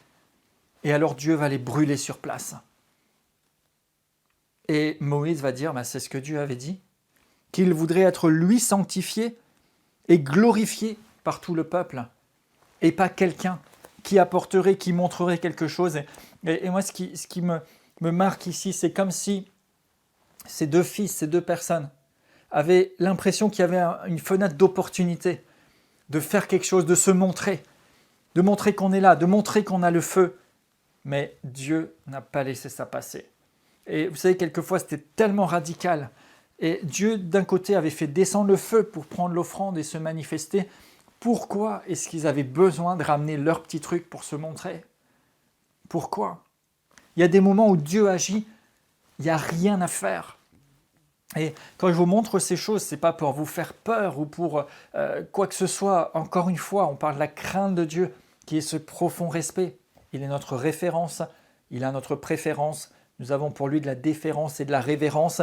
Et alors Dieu va les brûler sur place. Et Moïse va dire, c'est ce que Dieu avait dit, qu'il voudrait être lui sanctifié et glorifié par tout le peuple, et pas quelqu'un qui apporterait, qui montrerait quelque chose. Et moi, ce qui me marque ici, c'est comme si ces deux fils, ces deux personnes, avaient l'impression qu'il y avait une fenêtre d'opportunité de faire quelque chose, de se montrer, de montrer qu'on est là, de montrer qu'on a le feu. Mais Dieu n'a pas laissé ça passer. Et vous savez, quelquefois, c'était tellement radical. Et Dieu, d'un côté, avait fait descendre le feu pour prendre l'offrande et se manifester. Pourquoi est-ce qu'ils avaient besoin de ramener leur petit truc pour se montrer? Pourquoi? Il y a des moments où Dieu agit, il n'y a rien à faire. Et quand je vous montre ces choses, ce n'est pas pour vous faire peur ou pour quoi que ce soit. Encore une fois, on parle de la crainte de Dieu, qui est ce profond respect. Il est notre référence, il a notre préférence. Nous avons pour lui de la déférence et de la révérence.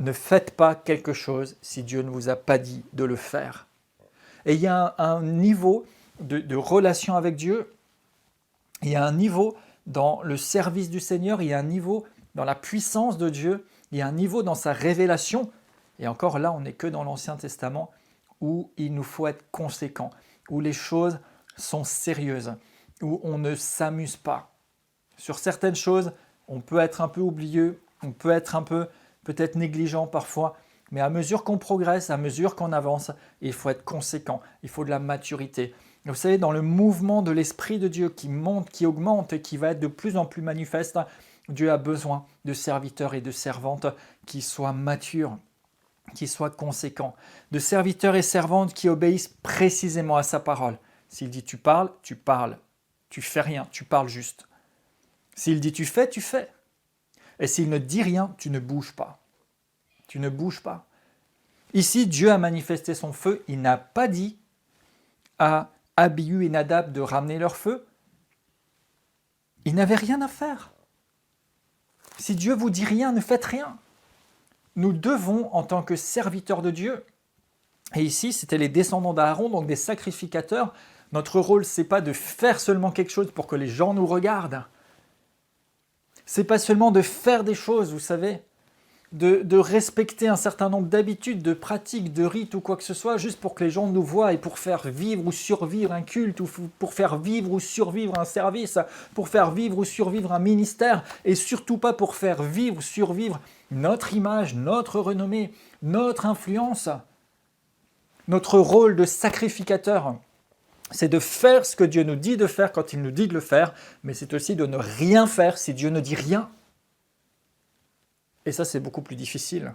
ne faites pas quelque chose si Dieu ne vous a pas dit de le faire. Et il y a un niveau de relation avec Dieu, il y a un niveau dans le service du Seigneur, il y a un niveau dans la puissance de Dieu, il y a un niveau dans sa révélation. Et encore là, on n'est que dans l'Ancien Testament où il nous faut être conséquent, où les choses sont sérieuses, où on ne s'amuse pas. Sur certaines choses, on peut être un peu oublieux, on peut être un peu peut-être négligent parfois, mais à mesure qu'on progresse, à mesure qu'on avance, il faut être conséquent, il faut de la maturité. Vous savez, dans le mouvement de l'Esprit de Dieu qui monte, qui augmente et qui va être de plus en plus manifeste, Dieu a besoin de serviteurs et de servantes qui soient matures, qui soient conséquents, de serviteurs et servantes qui obéissent précisément à sa parole. S'il dit tu parles, tu fais rien, tu parles juste. S'il dit tu fais, tu fais. Et s'il ne dit rien, tu ne bouges pas. Tu ne bouges pas. Ici, Dieu a manifesté son feu, il n'a pas dit à Abihu et Nadab de ramener leur feu. Ils n'avaient rien à faire. Si Dieu vous dit rien, ne faites rien. Nous devons, en tant que serviteurs de Dieu, et ici c'était les descendants d'Aaron, donc des sacrificateurs, notre rôle c'est pas de faire seulement quelque chose pour que les gens nous regardent. C'est pas seulement de faire des choses, vous savez, de respecter un certain nombre d'habitudes, de pratiques, de rites ou quoi que ce soit, juste pour que les gens nous voient et pour faire vivre ou survivre un culte, ou pour faire vivre ou survivre un service, pour faire vivre ou survivre un ministère, et surtout pas pour faire vivre ou survivre notre image, notre renommée, notre influence. Notre rôle de sacrificateur, c'est de faire ce que Dieu nous dit de faire quand il nous dit de le faire, mais c'est aussi de ne rien faire si Dieu ne dit rien. Et ça, c'est beaucoup plus difficile.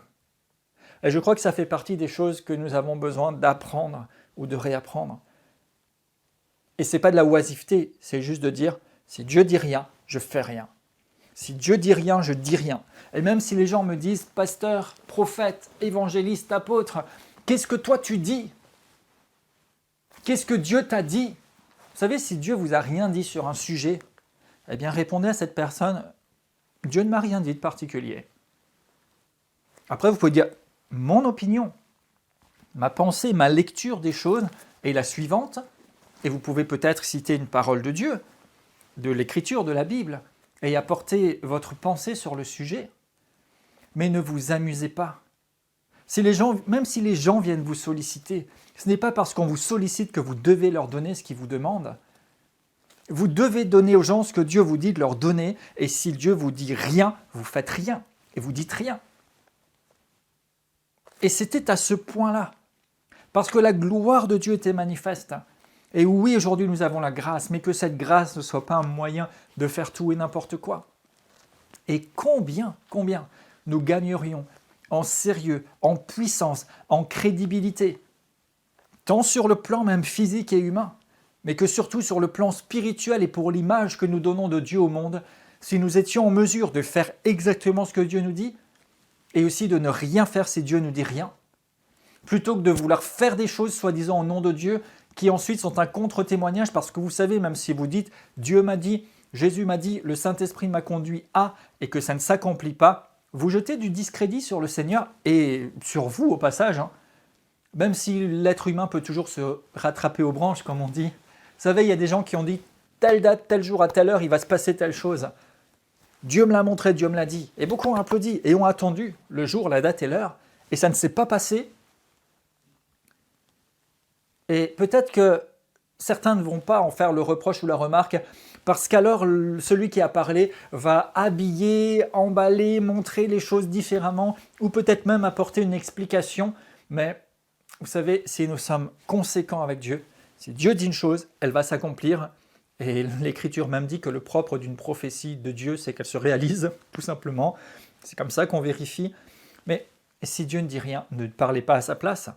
Et je crois que ça fait partie des choses que nous avons besoin d'apprendre ou de réapprendre. Et ce n'est pas de la oisiveté, c'est juste de dire, si Dieu dit rien, je fais rien. Si Dieu dit rien, je dis rien. Et même si les gens me disent, pasteur, prophète, évangéliste, apôtre, qu'est-ce que toi tu dis? Qu'est-ce que Dieu t'a dit? Vous savez, si Dieu vous a rien dit sur un sujet, eh bien répondez à cette personne, Dieu ne m'a rien dit de particulier. Après, vous pouvez dire, mon opinion, ma pensée, ma lecture des choses est la suivante, et vous pouvez peut-être citer une parole de Dieu, de l'Écriture, de la Bible, et apporter votre pensée sur le sujet. Mais ne vous amusez pas. Même si les gens viennent vous solliciter, ce n'est pas parce qu'on vous sollicite que vous devez leur donner ce qu'ils vous demandent. Vous devez donner aux gens ce que Dieu vous dit de leur donner, et si Dieu vous dit rien, vous faites rien, et vous dites rien. Et c'était à ce point-là, parce que la gloire de Dieu était manifeste. Et oui, aujourd'hui nous avons la grâce, mais que cette grâce ne soit pas un moyen de faire tout et n'importe quoi. Et combien nous gagnerions en sérieux, en puissance, en crédibilité, tant sur le plan même physique et humain, mais que surtout sur le plan spirituel et pour l'image que nous donnons de Dieu au monde, si nous étions en mesure de faire exactement ce que Dieu nous dit, et aussi de ne rien faire si Dieu ne dit rien, plutôt que de vouloir faire des choses soi-disant au nom de Dieu, qui ensuite sont un contre-témoignage, parce que vous savez, même si vous dites « Dieu m'a dit, Jésus m'a dit, le Saint-Esprit m'a conduit à » et que ça ne s'accomplit pas, vous jetez du discrédit sur le Seigneur et sur vous au passage, même si l'être humain peut toujours se rattraper aux branches, comme on dit. Vous savez, il y a des gens qui ont dit « telle date, tel jour, à telle heure, il va se passer telle chose ». Dieu me l'a montré, Dieu me l'a dit. Et beaucoup ont applaudi et ont attendu le jour, la date et l'heure. Et ça ne s'est pas passé. Et peut-être que certains ne vont pas en faire le reproche ou la remarque, parce qu'alors celui qui a parlé va habiller, emballer, montrer les choses différemment, ou peut-être même apporter une explication. Mais vous savez, si nous sommes conséquents avec Dieu, si Dieu dit une chose, elle va s'accomplir. Et l'Écriture même dit que le propre d'une prophétie de Dieu, c'est qu'elle se réalise, tout simplement. C'est comme ça qu'on vérifie. Mais si Dieu ne dit rien, ne parlez pas à sa place.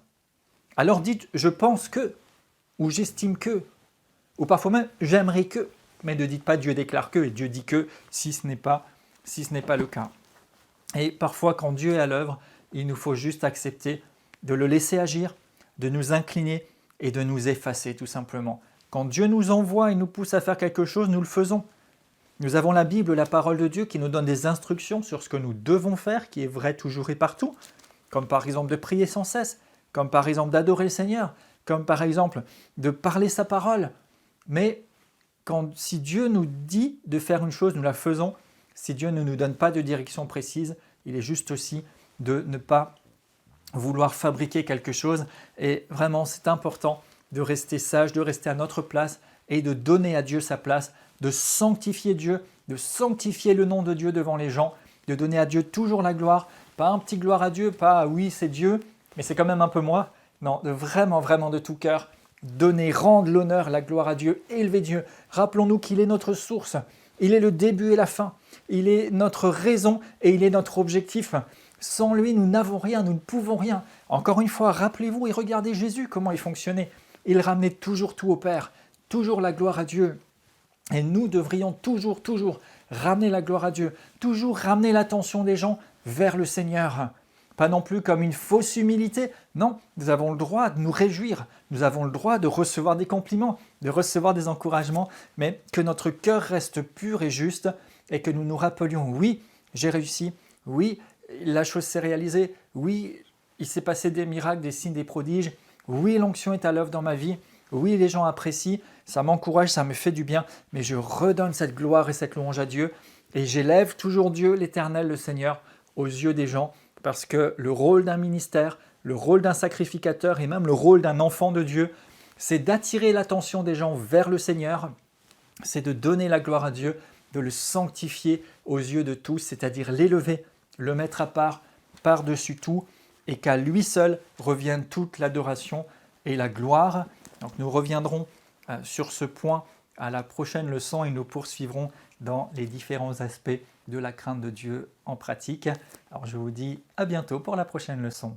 Alors dites « je pense que » ou « j'estime que » ou parfois même « j'aimerais que ». Mais ne dites pas « Dieu déclare que » et Dieu dit que si ce n'est pas le cas. Et parfois, quand Dieu est à l'œuvre, il nous faut juste accepter de le laisser agir, de nous incliner et de nous effacer tout simplement. Quand Dieu nous envoie et nous pousse à faire quelque chose, nous le faisons. Nous avons la Bible, la parole de Dieu, qui nous donne des instructions sur ce que nous devons faire, qui est vrai toujours et partout, comme par exemple de prier sans cesse, comme par exemple d'adorer le Seigneur, comme par exemple de parler sa parole. Mais si Dieu nous dit de faire une chose, nous la faisons. Si Dieu ne nous donne pas de direction précise, il est juste aussi de ne pas vouloir fabriquer quelque chose. Et vraiment, c'est important de rester sage, de rester à notre place et de donner à Dieu sa place, de sanctifier Dieu, de sanctifier le nom de Dieu devant les gens, de donner à Dieu toujours la gloire, pas un petit gloire à Dieu, pas oui c'est Dieu, mais c'est quand même un peu moi. Non, de vraiment, vraiment de tout cœur, donner, rendre l'honneur, la gloire à Dieu, élever Dieu. Rappelons-nous qu'il est notre source, il est le début et la fin, il est notre raison et il est notre objectif. Sans lui, nous n'avons rien, nous ne pouvons rien. Encore une fois, rappelez-vous et regardez Jésus, comment il fonctionnait. Il ramenait toujours tout au Père, toujours la gloire à Dieu. Et nous devrions toujours ramener la gloire à Dieu, toujours ramener l'attention des gens vers le Seigneur. Pas non plus comme une fausse humilité. Non, nous avons le droit de nous réjouir, nous avons le droit de recevoir des compliments, de recevoir des encouragements, mais que notre cœur reste pur et juste et que nous nous rappelions, oui, j'ai réussi, oui, la chose s'est réalisée, oui, il s'est passé des miracles, des signes, des prodiges, oui, l'onction est à l'œuvre dans ma vie, oui, les gens apprécient, ça m'encourage, ça me fait du bien, mais je redonne cette gloire et cette louange à Dieu et j'élève toujours Dieu, l'Éternel, le Seigneur, aux yeux des gens, parce que le rôle d'un ministère, le rôle d'un sacrificateur et même le rôle d'un enfant de Dieu, c'est d'attirer l'attention des gens vers le Seigneur, c'est de donner la gloire à Dieu, de le sanctifier aux yeux de tous, c'est-à-dire l'élever, le mettre à part, par-dessus tout, et qu'à lui seul revienne toute l'adoration et la gloire. Donc nous reviendrons sur ce point à la prochaine leçon et nous poursuivrons dans les différents aspects de la crainte de Dieu en pratique. Alors je vous dis à bientôt pour la prochaine leçon.